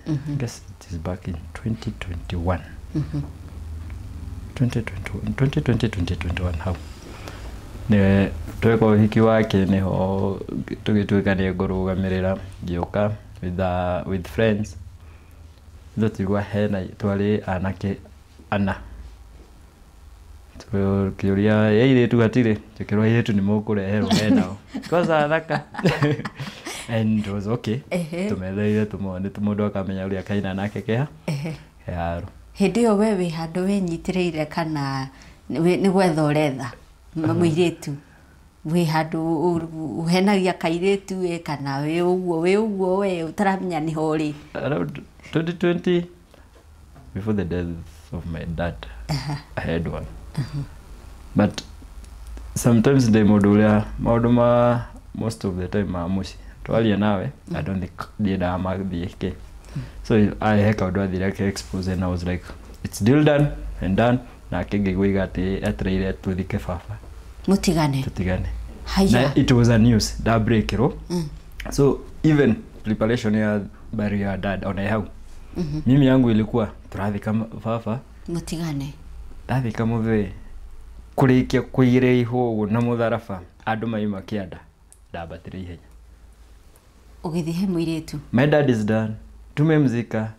I guess it is back in 2021. 2021 how ne tweko hiki wake neho tugituika ni ngurugamirira gioka with friends ndotigwa hena twari anake ana tukiuria yeire tu atire tukirwa yetu ni mukureherwo henao koza thaka and it was okay tumeeleire tumone tumundu akamenya uria kaina nake keha yaro Hidio wewe handu wenyitireire kana ni gwetha uretha muiretu we handu uhenagia kairetu kana we uguo we utaramenya ni hori around 2020 before the death of my dad. I had one. But sometimes the modular most of the time mamushi twalia nawe I don't think did amagdike. So I heck out the like expose and I was like it's still done and done na kigegwiga ati atrire tuthike fafa mutigane na it was a news that break so even preparation ya bari ya dad on how mimi yangu ilikuwa turathika fafa mutigane ndathika muthe kurikia kuire iho na mutharafa andu maima kianda ndabatire ihenya ugithihe muiretu my dad is done tumemzika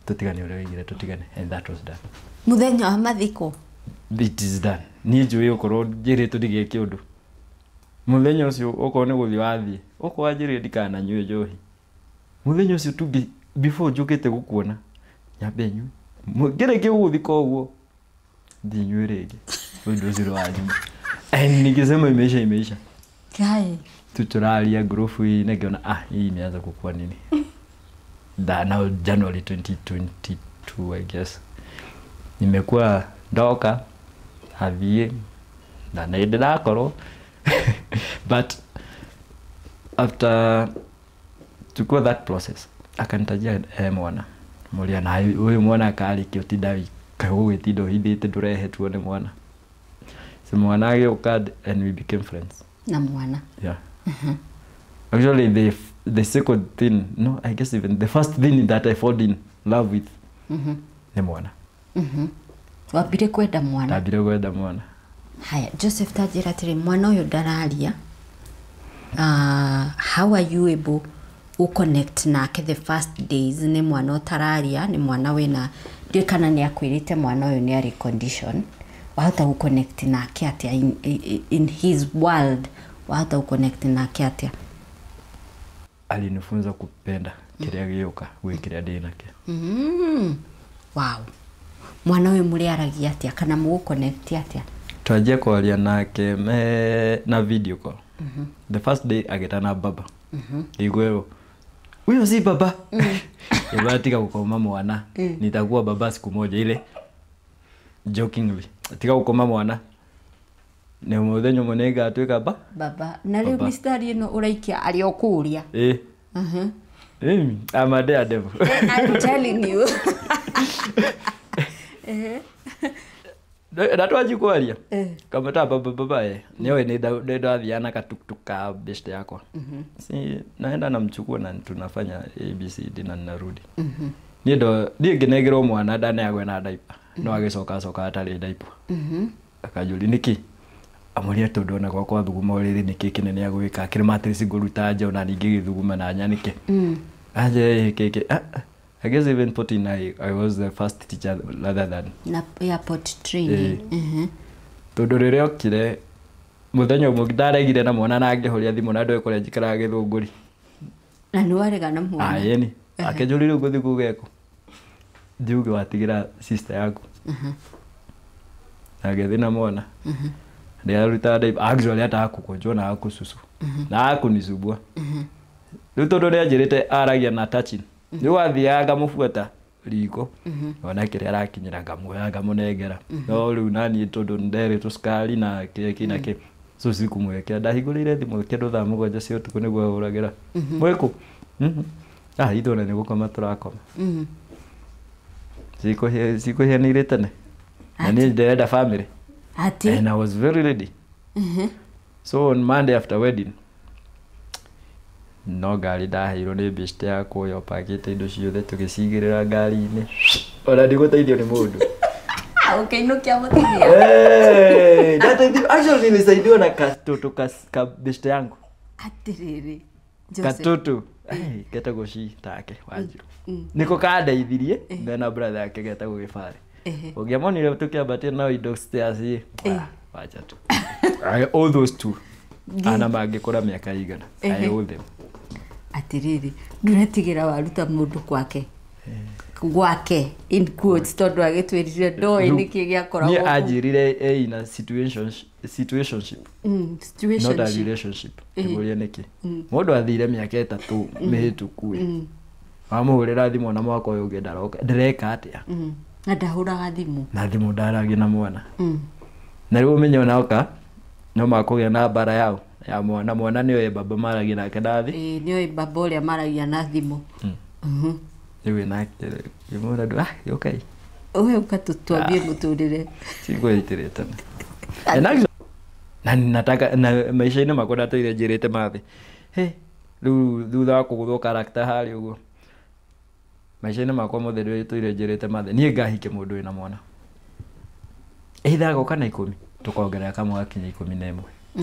tutigane ule wigire tutigane and that was done muthenya wa mathiko it is done ni njui ukoro njire tudige kiundu muthenya ucio uko ne guthi wathi uko wajire ndikana nyue njohi muthenya ucio tugi before njukite gukuona nyambe nyue ngire kiuthi koguo ndinywe rege undu zero wanyu nikisema imeisha kai tuturalia group hii negeona hii imeanza kukua nini now January 2022 I guess nimekuwa ndoka havie na naendelea koro but after to go that process akantajia mwana mulia na huyu mwana kali kiotidawi kawe tido hidite durehe tuone mwana so mwana ageuka and we became friends na mwana yeah actually the second thing no I guess even the first thing that I fall in love with ni mwana wabire kwenda mwana haya Joseph tajira tiri mwana uyu dararia how are you able to connect nake the first days ni mwana utararia ni mwana wena ndikana ni akwirite mwana uyu ni ari condition wahota connect nake atia in his world wahota connect nake atia alinifunza kupenda kiria gioka gwikiria ndinake wow mwana uyu muri aragia atia kana mu connect atia twajia kwaria nake na video call the first day agetana baba igwero huyo si baba ibatika kukoma mwana nitakuwa baba siku moja ile jokingly tika kukoma mwana ne muthenyo munega atwika baba na leo mistari no uraikia aliokuria I'm a daredevil. I'm telling you. Natwaji kwaria kama ta baba niwe ni ndathiana katuktuka best yakwa si naenda namchukua na tunafanya ABCD na ninarudi ni ndo ngenegerwo mwana ndane yagwe na daipa no agicoka atari daipa akajuli niki amuria tondu na kwa thuguma uriri niki kinene ya gwika akiri matrisi nguruta nja na ningi githuguma na nyanike aje keke I guess even potting I was the first teacher rather than na airport training tondu rire okire muthenya umwe ndaregire na mwana na angihoria thimu na ndoe kore njikara githunguri na ni warega na mwana yeni akejulire nguthi kugeko ndiuge watigira sister yaku agethi na mwana ndia ruta dai actually ata akukonjwa na akususu na akunisubua tondu ria njirite aragia na touching ni wathiaga mufuata riko ona kire arakinyira ngamunengera no riu nani tondu ndere tu skali na keki na ke so sikumwekea ndahingurire thimu kindu tha mugonja cio tuku niguo uragira mweku ithona ni gukoma turakoma siko hianire tene na ni ndenda family and I was very ready so on Monday after wedding no ngari ndaheirwo nĩ bĩcite yakwa yo pakĩte indo ciothe tũgĩcigĩrĩra ngari-inĩ ona ndigũteithio nĩ mũndũ Ukainukia mũtumia ndateithio actually nilisaidiwa na katoto ka bĩcite yangu atiriri katoto getagwo ci take Wanjiru niko kandeithirie na brother yake getagwo Gĩbarĩ ũngĩamonire tũkĩambatia na indo stairs wacha tu I all those two ana mangĩkũra mĩaka igana I owe them atiriri ndũretigira waruta mũndũ gwake in quotes tondu agitwirire ndoi niki giakoragwo ni ajirire ina situationship not a relationship igurie niki mundu athire miaka 3 mihituku amuhurira thimu na mwaka uyu ungi ndaroka ndireka atia na ndahuraga thimu na thimu ndaragi na mwana na riu menyo naoka no makugia na bara yao ya mwana niyo baba maragi nake ndathi niyo baba uria maragia na thimu niwe nake yimona ndo okay wewe ukatutwambie muturire sigweiterete na nataka na maisha-inĩ makwa ndatoire njĩrĩte mathi rĩu thutha wa kũgũthwo character harĩ ũguo maisha-inĩ makwa mothe ndatoire njĩrĩte mathi niĩ ngahike mũndũ wĩna mwana either agoka na 10 tũkongerera kamwe gakinya 11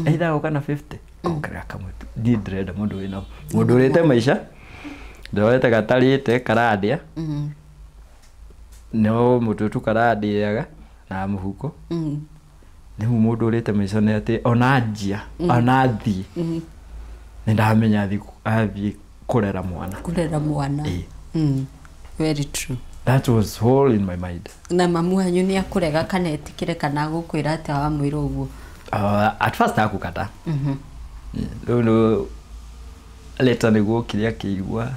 either agoka na 50 kongerera kamwe niĩ ndĩrenda mũndũ wĩna mũndũ ũrĩte maisha ndoete gatarĩte karadia no mũtutu karadia na mũhuko nĩ mũndũ ũrĩte maisha nĩ atĩ ona njia ona thi nĩ ndamenya athi kurera mwana very true that was all in my mind na mamu wanyu nĩ akurega kana etikire kana gũkwĩra atĩ wa mwĩra ũguo at first akukata no leta nĩgũkire akĩigua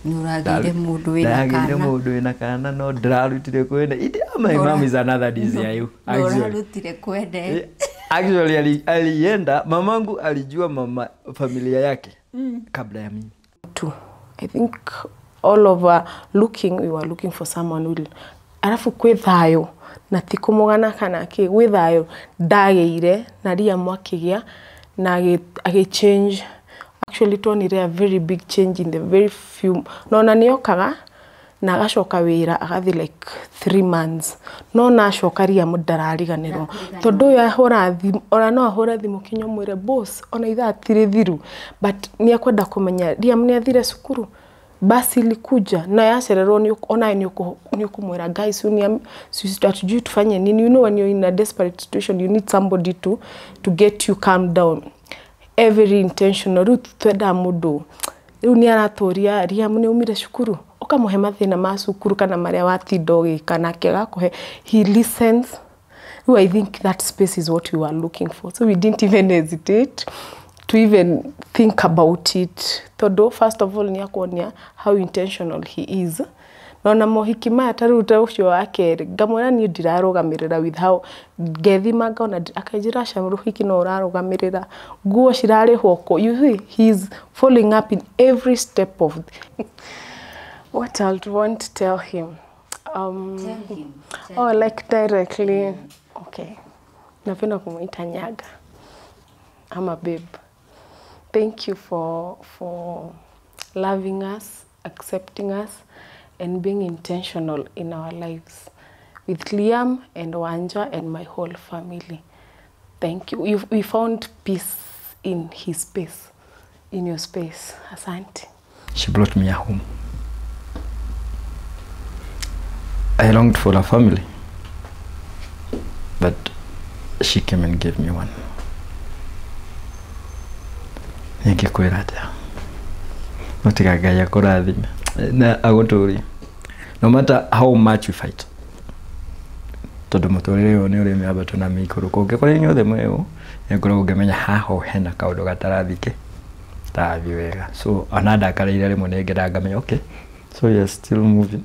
nuragire mũndũ wĩna kana no ndararutire kwenda my mom is another desire actually kwende actually alienda mamangu alijua mama familia yake kabla ya mimi too. I think all over we were looking for someone who arafu kwithayo na tikumugana kana ki withayo ndageire na ria mwakigia na age change actually tonire a very big change in the very few nona niokaga na agacoka wira agathi like 3 months no na acokaria mudarariganiro tondu ya hora thimu ona no ahora thimu kinyo mwire boss ona itha atire thiru but ni akwenda kumenya ria mni athire cukuru basi likuja na yacererwo ni ona ni ukumwira guys you strategy tufanye nini you know when you're in a desperate situation you need somebody to get you calm down every intentional route twenda mundu riu ni aratoria ria mune umire cukuru ukamuhe mathina ma cukuru kana maria watindogi kana kega kuhe he listens. I think that space is what we were looking for, so we didn't even hesitate to even think about it. Todo first of all ni akuonia how intentional he is nona mohiki maya taruta ucio wake ngamwira ni ndirarugamirira with how ngethima ngona akajira shamuruhiki no urarugamirira nguo cirari hoko you see he's following up in every step of what I want to tell him oh like directly okay napenda kumuita Nyaga ama babe. Thank you for loving us, accepting us, and being intentional in our lives with Liam and Wanja and my whole family. Thank you. We found peace in his space, in your space. Asante. She brought me a home. I longed for a family, but she came and gave me one. Ningekwira ata mutigagaya kurathima na aguturi no matter how much we fight tondu muturire uyu ni uri miabato na mikuru kunge kuri nyothe mweo ngoro ungemenya haho hena kaundu gatarathike tathi wega so anada karaire rimwe ni ngerangamenya okay so you're still moving